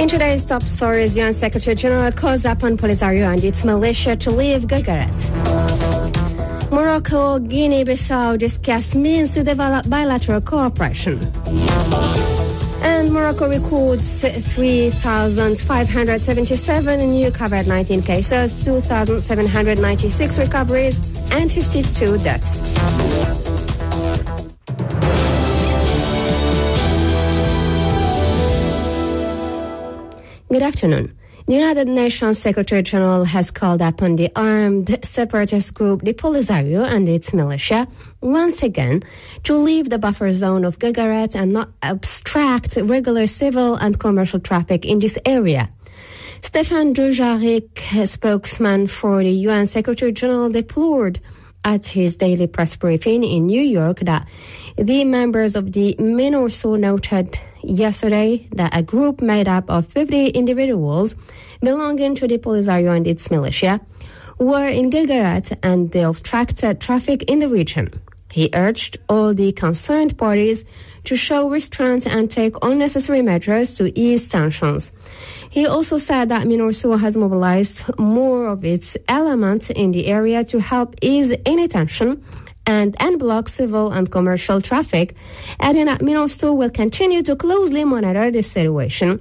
In today's top stories, UN Secretary General calls upon Polisario and its militia to leave Gujarat. Morocco, Guinea-Bissau discuss means to develop bilateral cooperation. And Morocco records 3,577 new COVID-19 cases, 2,796 recoveries, and 52 deaths. Good afternoon. The United Nations Secretary General has called upon the armed separatist group, the Polisario, and its militia once again to leave the buffer zone of Gujarat and not obstruct regular civil and commercial traffic in this area. Stefan Dujarric, spokesman for the UN Secretary General, deplored at his daily press briefing in New York that the members of the MINURSO noted yesterday that a group made up of 50 individuals belonging to the Polisario and its militia were in Gujarat and they obstructed traffic in the region. He urged all the concerned parties to show restraint and take unnecessary measures to ease tensions. He also said that MINURSO has mobilized more of its elements in the area to help ease any tension and unblock civil and commercial traffic, adding that MINURSO will continue to closely monitor the situation.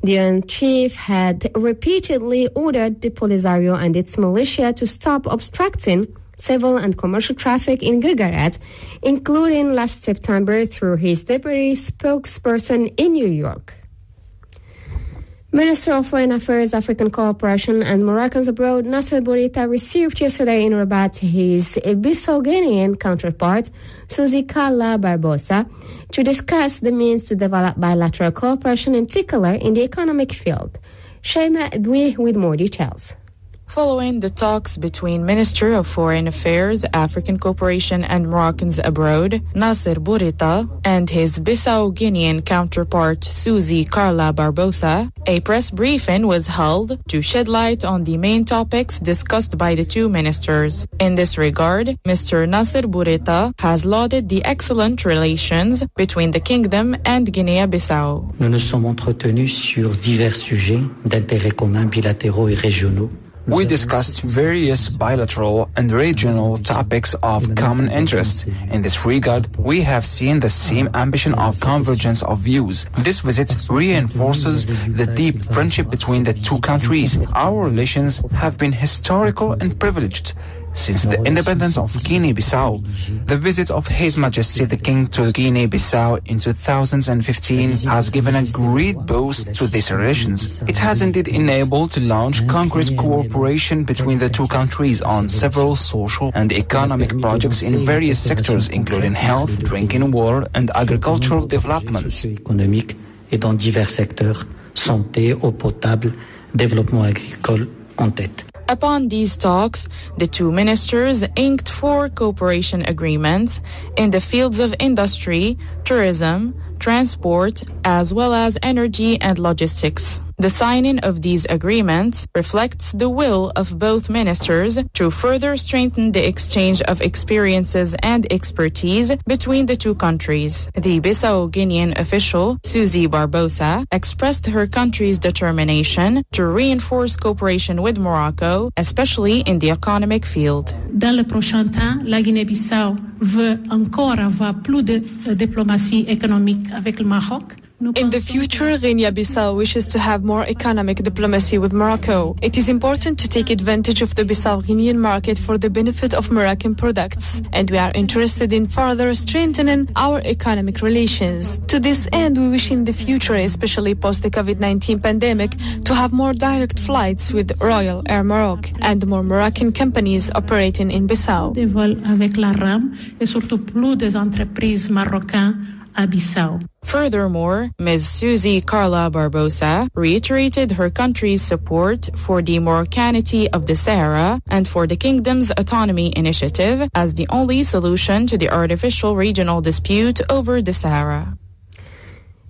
The UN chief had repeatedly ordered the Polisario and its militia to stop obstructing civil and commercial traffic in Gujarat, including last September through his deputy spokesperson in New York. Minister of Foreign Affairs, African Cooperation and Moroccans Abroad, Nasser Bourita, received yesterday in Rabat his Bissau-Guinean counterpart, Suzy Carla Barbosa, to discuss the means to develop bilateral cooperation, in particular in the economic field. Shema Eboué with more details. Following the talks between Minister of Foreign Affairs, African Cooperation and Moroccans Abroad, Nasser Bourita, and his Bissau-Guinean counterpart, Suzy Carla Barbosa, a press briefing was held to shed light on the main topics discussed by the two ministers. In this regard, Mr. Nasser Bourita has lauded the excellent relations between the kingdom and Guinea-Bissau. Nous nous sommes entretenus sur divers sujets d'intérêt commun bilatéraux et régionaux. We discussed various bilateral and regional topics of common interest. In this regard, we have seen the same ambition of convergence of views. This visit reinforces the deep friendship between the two countries. Our relations have been historical and privileged since the independence of Guinea-Bissau. The visit of His Majesty the King to Guinea-Bissau in 2015 has given a great boost to these relations. It has indeed enabled to launch concrete cooperation between the two countries on several social and economic projects in various sectors, including health, drinking water, and agricultural development. Socio-économique et dans divers secteurs, santé, eau potable, développement agricole en tête. Upon these talks, the two ministers inked 4 cooperation agreements in the fields of industry, tourism, transport, as well as energy and logistics. The signing of these agreements reflects the will of both ministers to further strengthen the exchange of experiences and expertise between the two countries. The Bissau-Guinean official, Suzy Barbosa, expressed her country's determination to reinforce cooperation with Morocco, especially in the economic field. Dans le prochain temps, la Guinée-Bissau veut encore avoir plus de diplomatie économique avec le Maroc. In the future, Guinea-Bissau wishes to have more economic diplomacy with Morocco. It is important to take advantage of the Bissau-Guinean market for the benefit of Moroccan products, and we are interested in further strengthening our economic relations. To this end, we wish in the future, especially post the COVID-19 pandemic, to have more direct flights with Royal Air Maroc and more Moroccan companies operating in Bissau. Des vols avec la RAM et surtout plus des entreprises marocaines à Bissau. Furthermore, Ms. Suzy Carla Barbosa reiterated her country's support for the Moroccanity of the Sahara and for the kingdom's autonomy initiative as the only solution to the artificial regional dispute over the Sahara.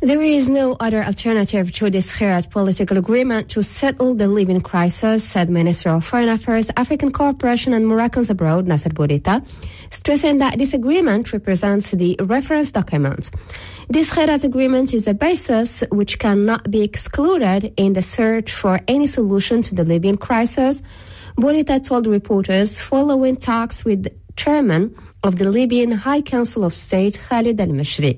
There is no other alternative to this Khirat political agreement to settle the Libyan crisis, said Minister of Foreign Affairs, African Cooperation and Moroccans Abroad, Nasser Bourita, stressing that this agreement represents the reference document. This Khirat agreement is a basis which cannot be excluded in the search for any solution to the Libyan crisis, Bourita told reporters following talks with Chairman of the Libyan High Council of State, Khalid al-Mashri.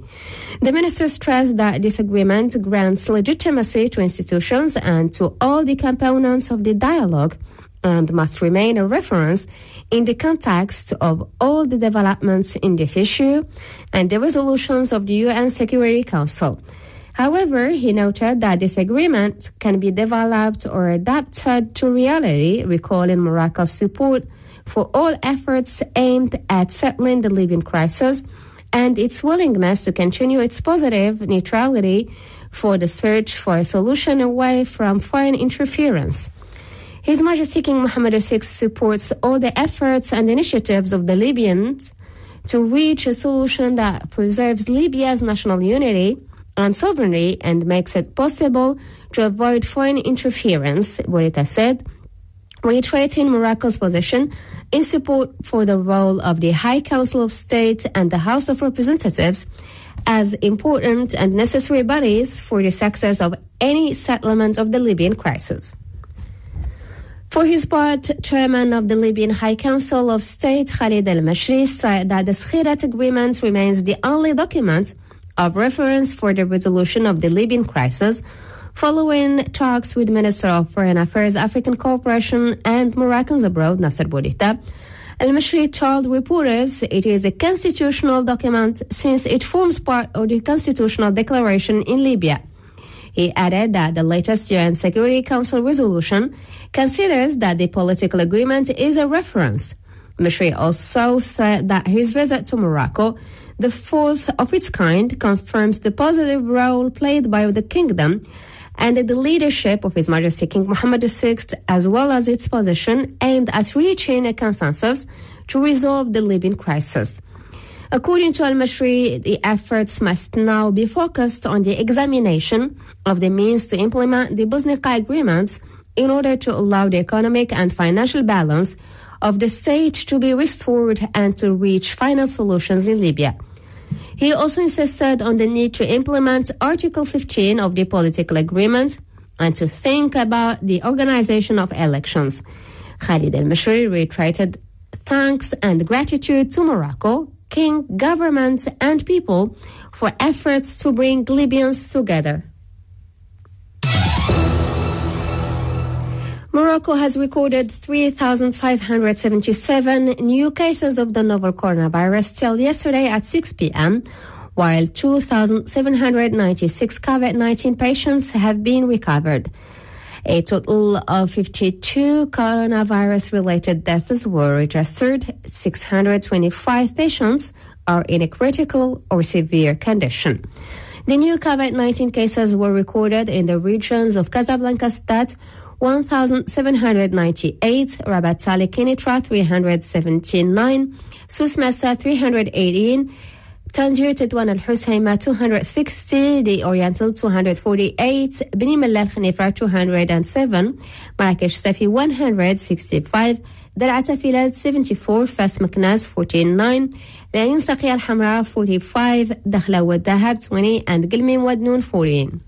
The minister stressed that this agreement grants legitimacy to institutions and to all the components of the dialogue and must remain a reference in the context of all the developments in this issue and the resolutions of the UN Security Council. However, he noted that this agreement can be developed or adapted to reality, recalling Morocco's support for all efforts aimed at settling the Libyan crisis and its willingness to continue its positive neutrality for the search for a solution away from foreign interference. His Majesty King Mohammed VI supports all the efforts and initiatives of the Libyans to reach a solution that preserves Libya's national unity and sovereignty and makes it possible to avoid foreign interference, Bourita said, reiterating Morocco's position in support for the role of the High Council of State and the House of Representatives as important and necessary bodies for the success of any settlement of the Libyan crisis. For his part, Chairman of the Libyan High Council of State, Khalid al-Mashri, said that the Khirat Agreement remains the only document of reference for the resolution of the Libyan crisis, following talks with Minister of Foreign Affairs, African Cooperation and Moroccans Abroad, Nasser Bourita. Al-Mashri told reporters it is a constitutional document since it forms part of the constitutional declaration in Libya. He added that the latest UN Security Council resolution considers that the political agreement is a reference. Mashri also said that his visit to Morocco, the fourth of its kind, confirms the positive role played by the kingdom and the leadership of His Majesty King Mohammed VI, as well as its position aimed at reaching a consensus to resolve the Libyan crisis. According to al-Mashri, the efforts must now be focused on the examination of the means to implement the Bosnia agreements in order to allow the economic and financial balance of the state to be restored and to reach final solutions in Libya. He also insisted on the need to implement Article 15 of the political agreement and to think about the organization of elections. Khalid al-Mashri reiterated thanks and gratitude to Morocco, king, government, and people for efforts to bring Libyans together. Morocco has recorded 3,577 new cases of the novel coronavirus till yesterday at 6 p.m., while 2,796 COVID-19 patients have been recovered. A total of 52 coronavirus-related deaths were registered. 625 patients are in a critical or severe condition. The new COVID-19 cases were recorded in the regions of Casablanca State, 1,798, Rabat Saleh Kenitra, 379, Souss Massa, 318, Tangier Tetouan al-Husayma, 260, the Oriental, 248, Beni Mellal Khnifra, 207, Marrakesh Safi, 165, Darat Filad, 74, Fas Maknas, 49, Layin Saqi al-Hamra, 45, Dakhla Wad Dahab, 20, and Gilmin Wad Noon, 14.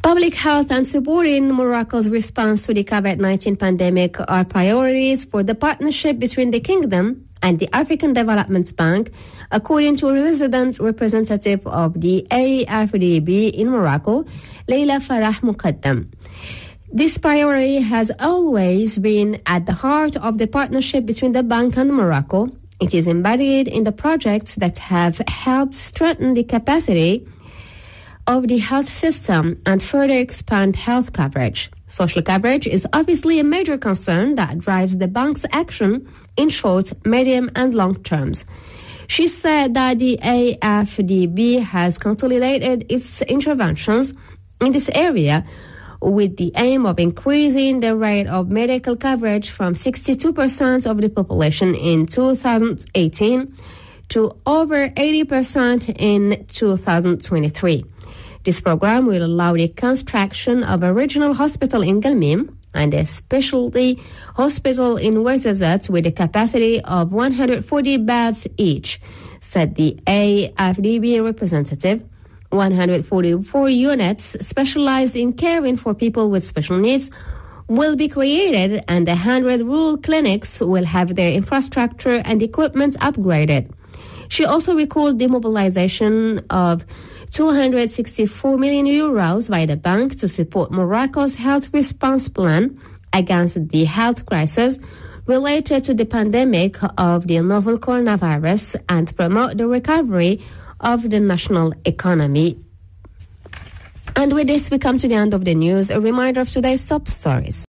Public health and supporting Morocco's response to the COVID-19 pandemic are priorities for the partnership between the kingdom and the African Development Bank, according to a resident representative of the AFDB in Morocco, Leila Farah Muqaddam. This priority has always been at the heart of the partnership between the bank and Morocco. It is embodied in the projects that have helped strengthen the capacity of the health system and further expand health coverage. Social coverage is obviously a major concern that drives the bank's action in short, medium, and long terms. She said that the AFDB has consolidated its interventions in this area with the aim of increasing the rate of medical coverage from 62% of the population in 2018 to over 80% in 2023. This program will allow the construction of a regional hospital in Galmim and a specialty hospital in Ouarzazate with a capacity of 140 beds each, said the AFDB representative. 144 units specialized in caring for people with special needs will be created, and 100 rural clinics will have their infrastructure and equipment upgraded. She also recalled the mobilization of 264 million euros by the bank to support Morocco's health response plan against the health crisis related to the pandemic of the novel coronavirus and promote the recovery of the national economy. And with this, we come to the end of the news. A reminder of today's top stories.